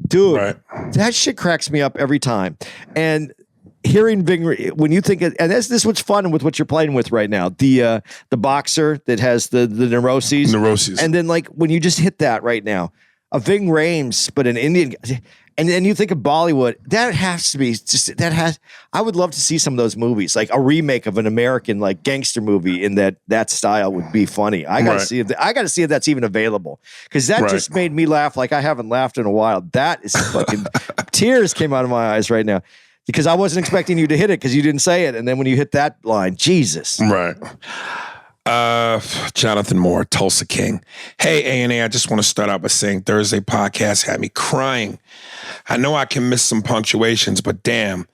Dude, right. That shit cracks me up every time. And hearing Ving, when you think, and this is what's fun with what you're playing with right now, the boxer that has the neuroses, and then like when you just hit that right now, a Ving Rhames, but an Indian, And then you think of Bollywood, that has to be I would love to see some of those movies, like a remake of an American like gangster movie in that style would be funny. I got to see if that's even available, because that just made me laugh like I haven't laughed in a while. That is fucking tears came out of my eyes right now because I wasn't expecting you to hit it because you didn't say it. And then when you hit that line, Jesus. Right. Jonathan Moore, Tulsa King. Hey, A&A, I just want to start out by saying Thursday podcast had me crying. I know I can miss some punctuations, but damn,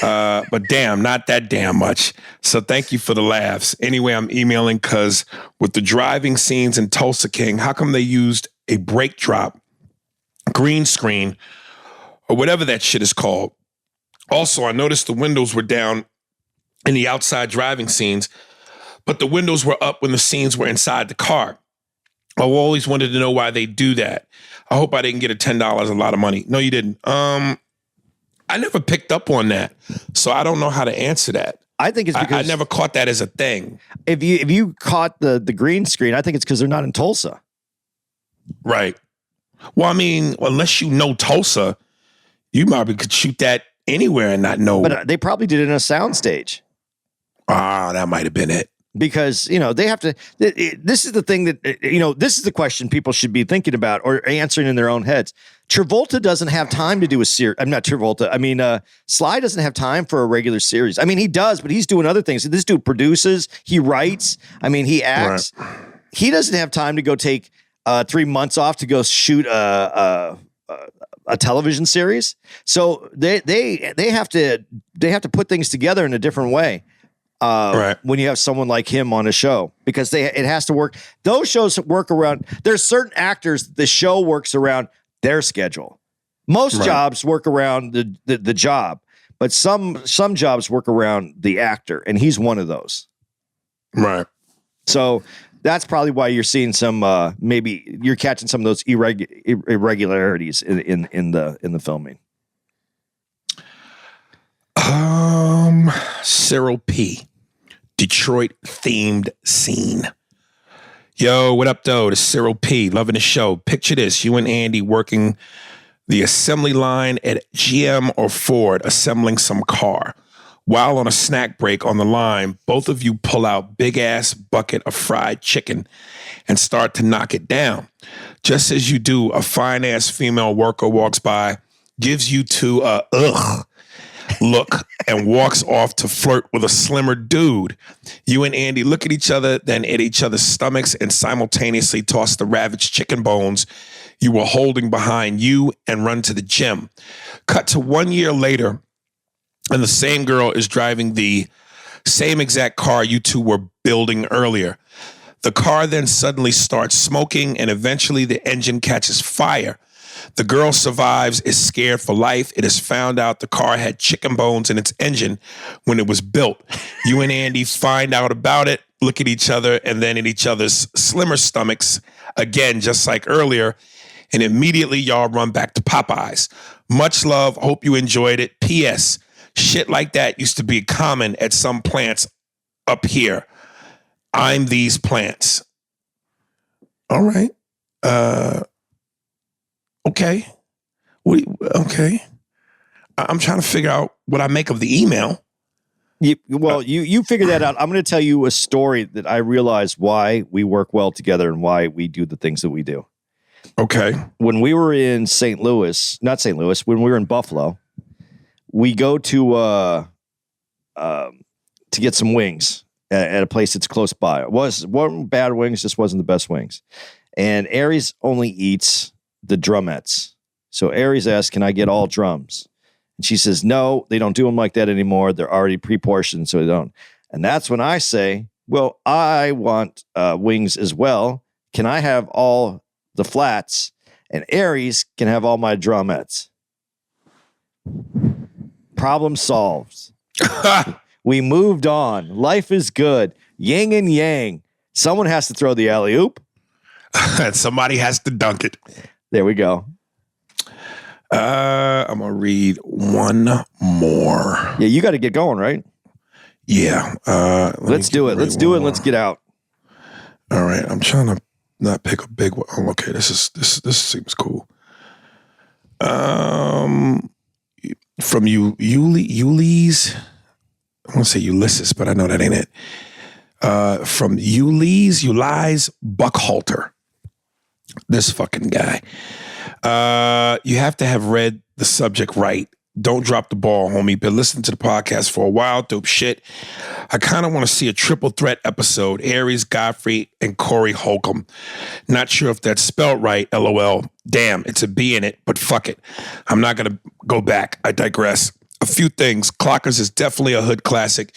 not that damn much. So thank you for the laughs. Anyway, I'm emailing because with the driving scenes in Tulsa King, how come they used a brake drop, green screen, or whatever that shit is called? Also, I noticed the windows were down in the outside driving scenes, but the windows were up when the scenes were inside the car. I always wanted to know why they do that. I hope I didn't get a $10 a lot of money. No, you didn't. I never picked up on that, so I don't know how to answer that. I think it's because I never caught that as a thing. If you caught the green screen, I think it's because they're not in Tulsa. Right. Well, I mean, unless you know Tulsa, you probably could shoot that anywhere and not know. But they probably did it in a soundstage. That might have been it. Because, they have to, this is the thing that, this is the question people should be thinking about or answering in their own heads. Travolta doesn't have time to do a series. I'm not Travolta. I mean, Sly doesn't have time for a regular series. I mean, he does, but he's doing other things. This dude produces, he writes. I mean, he acts. Right. He doesn't have time to go take 3 months off to go shoot a television series. So they have to put things together in a different way. When you have someone like him on a show, because it has to work. Those shows work around, there's certain actors, the show works around their schedule. Most jobs work around the job, but some jobs work around the actor, and he's one of those. Right. So that's probably why you're seeing some, maybe you're catching some of those irregularities in the filming. Cyril P. Detroit themed scene. Yo, what up, though? This is Cyril P. Loving the show. Picture this. You and Andy working the assembly line at GM or Ford, assembling some car. While on a snack break on the line, both of you pull out big-ass bucket of fried chicken and start to knock it down. Just as you do, a fine-ass female worker walks by, gives you two a ugh look, and walks off to flirt with a slimmer dude. You and Andy look at each other, then at each other's stomachs, and simultaneously toss the ravaged chicken bones you were holding behind you and run to the gym. Cut to 1 year later, and the same girl is driving the same exact car you two were building earlier. The car then suddenly starts smoking, and eventually the engine catches fire. The girl survives, is scared for life. It is found out the car had chicken bones in its engine when it was built. You and Andy find out about it, look at each other, and then at each other's slimmer stomachs, again, just like earlier, and immediately y'all run back to Popeyes. Much love. Hope you enjoyed it. P.S. Shit like that used to be common at some plants up here. I'm these plants. All right. Okay. Okay. I'm trying to figure out what I make of the email. You figure that out. I'm going to tell you a story that I realized why we work well together and why we do the things that we do. Okay. When we were in when we were in Buffalo, we go to get some wings at a place that's close by. It wasn't bad wings, just wasn't the best wings. And Aries only eats the drumettes. So Aries asks, can I get all drums? And she says, no, they don't do them like that anymore. They're already pre-portioned, so they don't. And that's when I say, well, I want wings as well. Can I have all the flats? And Aries can have all my drumettes. Problem solved. We moved on. Life is good. Yin and yang. Someone has to throw the alley-oop. And somebody has to dunk it. There we go. I'm going to read one more. Yeah, you got to get going, right? Yeah. Let's do it. Let's do it. Let's get out. All right. I'm trying to not pick a big one. Oh, okay. This seems cool. From Ulysses. I want to say Ulysses, but I know that ain't it. From Ulysses Buckhalter. This fucking guy. You have to have read the subject right. Don't drop the ball, homie. Been listening to the podcast for a while. Dope shit. I kind of want to see a triple threat episode. Aries, Godfrey, and Corey Holcomb. Not sure if that's spelled right, LOL. Damn, it's a B in it, but fuck it. I'm not going to go back. I digress. A few things. Clockers is definitely a hood classic.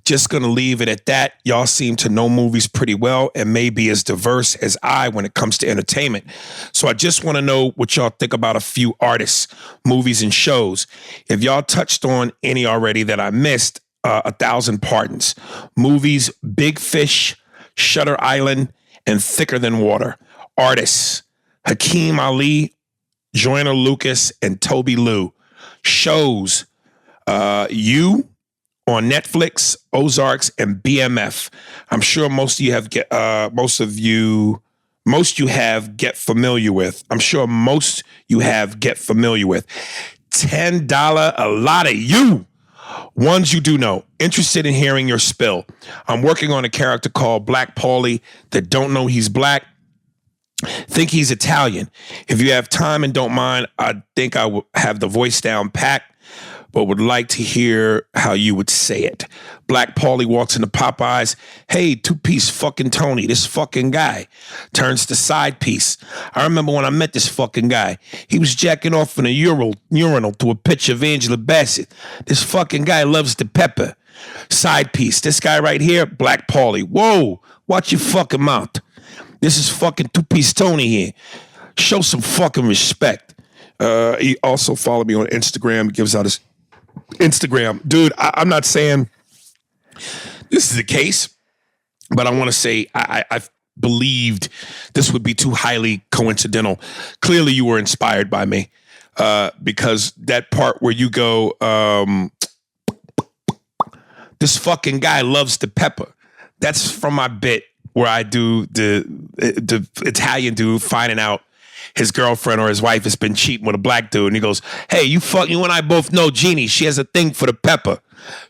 Just going to leave it at that. Y'all seem to know movies pretty well and may be as diverse as I when it comes to entertainment. So I just want to know what y'all think about a few artists, movies, and shows. If y'all touched on any already that I missed, 1,000 pardons. Movies, Big Fish, Shutter Island, and Thicker Than Water. Artists, Hakeem Ali, Joyner Lucas, and Toby Lou. Shows, You on Netflix, Ozarks, and BMF. I'm sure most you have get familiar with. I'm sure most you have get familiar with. $10, a lot of you. Ones you do know. Interested in hearing your spill. I'm working on a character called Black Paulie that don't know he's black. Think he's Italian. If you have time and don't mind, I think I will have the voice down pat, but would like to hear how you would say it. Black Paulie walks into Popeyes. Hey, two-piece fucking Tony, this fucking guy. Turns to side piece. I remember when I met this fucking guy. He was jacking off in a urinal to a picture of Angela Bassett. This fucking guy loves the pepper. Side piece. This guy right here, Black Paulie. Whoa, watch your fucking mouth. This is fucking two-piece Tony here. Show some fucking respect. He also followed me on Instagram. Gives out his Instagram. Dude, I'm not saying this is the case, but I want to say I've believed this would be too highly coincidental. Clearly you were inspired by me because that part where you go, this fucking guy loves the pepper. That's from my bit where I do the Italian dude finding out his girlfriend or his wife has been cheating with a black dude, and he goes, "Hey, you and I both know Jeannie. She has a thing for the pepper."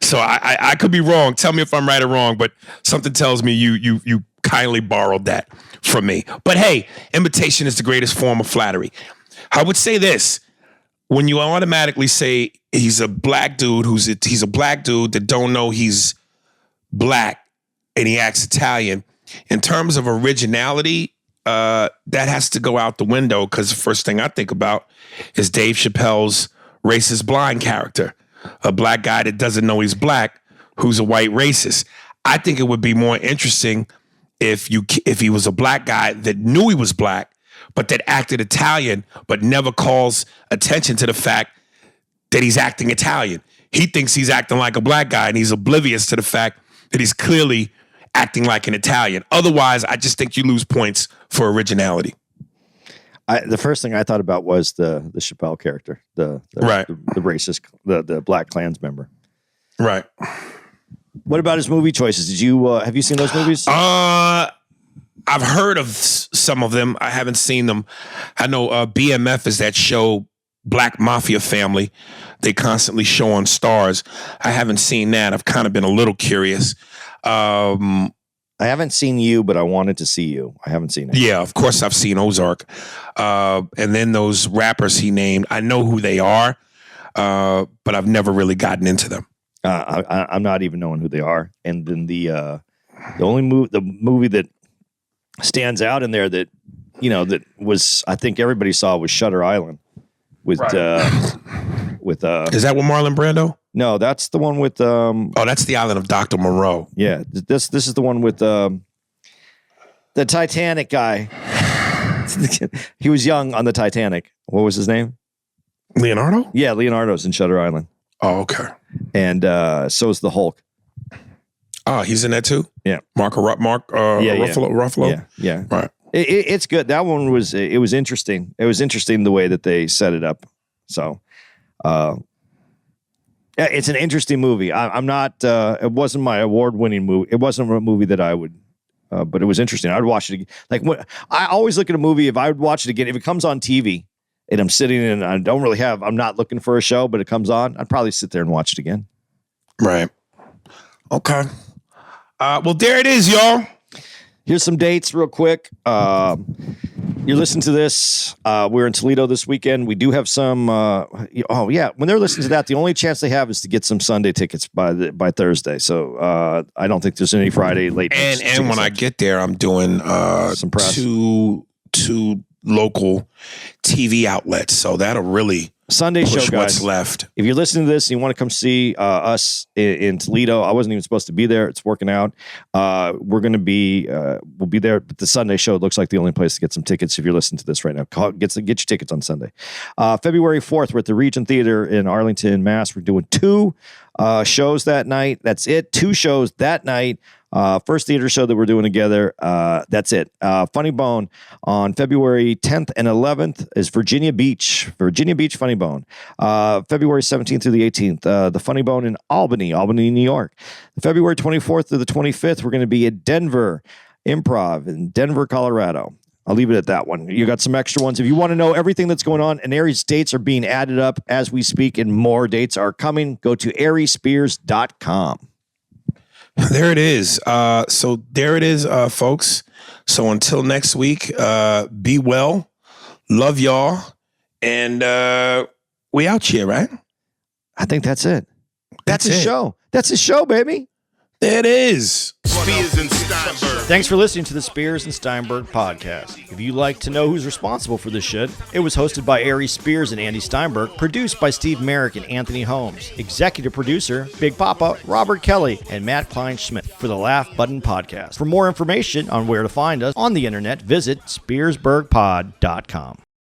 So I could be wrong. Tell me if I'm right or wrong, but something tells me you kindly borrowed that from me. But hey, imitation is the greatest form of flattery. I would say this: when you automatically say he's a black dude he's a black dude that don't know he's black and he acts Italian, in terms of originality, that has to go out the window, because the first thing I think about is Dave Chappelle's racist blind character, a black guy that doesn't know he's black, who's a white racist. I think it would be more interesting if he was a black guy that knew he was black, but that acted Italian, but never calls attention to the fact that he's acting Italian. He thinks he's acting like a black guy, and he's oblivious to the fact that he's clearly acting like an Italian. Otherwise, I just think you lose points for originality. The first thing I thought about was the Chappelle character, the racist, the Black Klans member. Right. What about his movie choices? Did you have you seen those movies? I've heard of some of them. I haven't seen them. I know BMF is that show, Black Mafia Family. They constantly show on Stars. I haven't seen that. I've kind of been a little curious. I haven't seen You, but I wanted to see You. I haven't seen it. Yeah, of course I've seen Ozark. And then those rappers he named, I know who they are, but I've never really gotten into them. I'm not even knowing who they are. And then the only movie that stands out in there that, that was, I think everybody saw, was Shutter Island with is that with Marlon Brando? No, that's the one with that's the Island of Dr. Moreau. Yeah, this is the one with the Titanic guy. He was young on the Titanic. What was his name? Leonardo? Yeah, Leonardo's in Shutter Island. Oh, okay. And so is the Hulk. Oh, he's in that too? Yeah. Ruffalo? Yeah. Right. It's good. That one was interesting. It was interesting the way that they set it up. So, it's an interesting movie. I'm not. It wasn't my award-winning movie. It wasn't a movie that I would. But it was interesting. I'd watch it again. Like I always look at a movie. If I would watch it again, if it comes on TV, and I'm sitting and I'm not looking for a show, but it comes on, I'd probably sit there and watch it again. Right. Okay. Well, there it is, y'all. Here's some dates real quick. You're listening to this. We're in Toledo this weekend. We do have some. When they're listening to that, the only chance they have is to get some Sunday tickets by Thursday. So I don't think there's any Friday late. And when I get there, I'm doing some press. two local TV outlets. So that'll really Sunday push show, guys. What's left. If you're listening to this and you want to come see us in Toledo, I wasn't even supposed to be there. It's working out. We're going to be, we'll be there. But the Sunday show looks like the only place to get some tickets. If you're listening to this right now, get your tickets on Sunday. February 4th, we're at the Regent Theater in Arlington, Mass. We're doing 2 shows that night. That's it. 2 shows that night. First theater show that we're doing together. That's it. Funny Bone on February 10th and 11th is Virginia Beach Funny Bone. February 17th through the 18th, the Funny Bone in Albany, New York. February 24th through the 25th, we're going to be at Denver Improv in Denver, Colorado. I'll leave it at that one. You got some extra ones. If you want to know everything that's going on, and Aries dates are being added up as we speak, and more dates are coming, go to ariespears.com. There it is. So there it is, folks. So until next week, be well. Love y'all. And we out here, right? I think that's it. That's That's a it. show. That's a show, baby. There it is. Spears and Steinberg. Thanks for listening to the Spears and Steinberg podcast. If you'd like to know who's responsible for this shit, it was hosted by Aries Spears and Andy Steinberg, produced by Steve Merrick and Anthony Holmes, executive producer, Big Papa, Robert Kelly, and Matt Kleinschmidt for the Laugh Button podcast. For more information on where to find us on the internet, visit SpearsburgPod.com.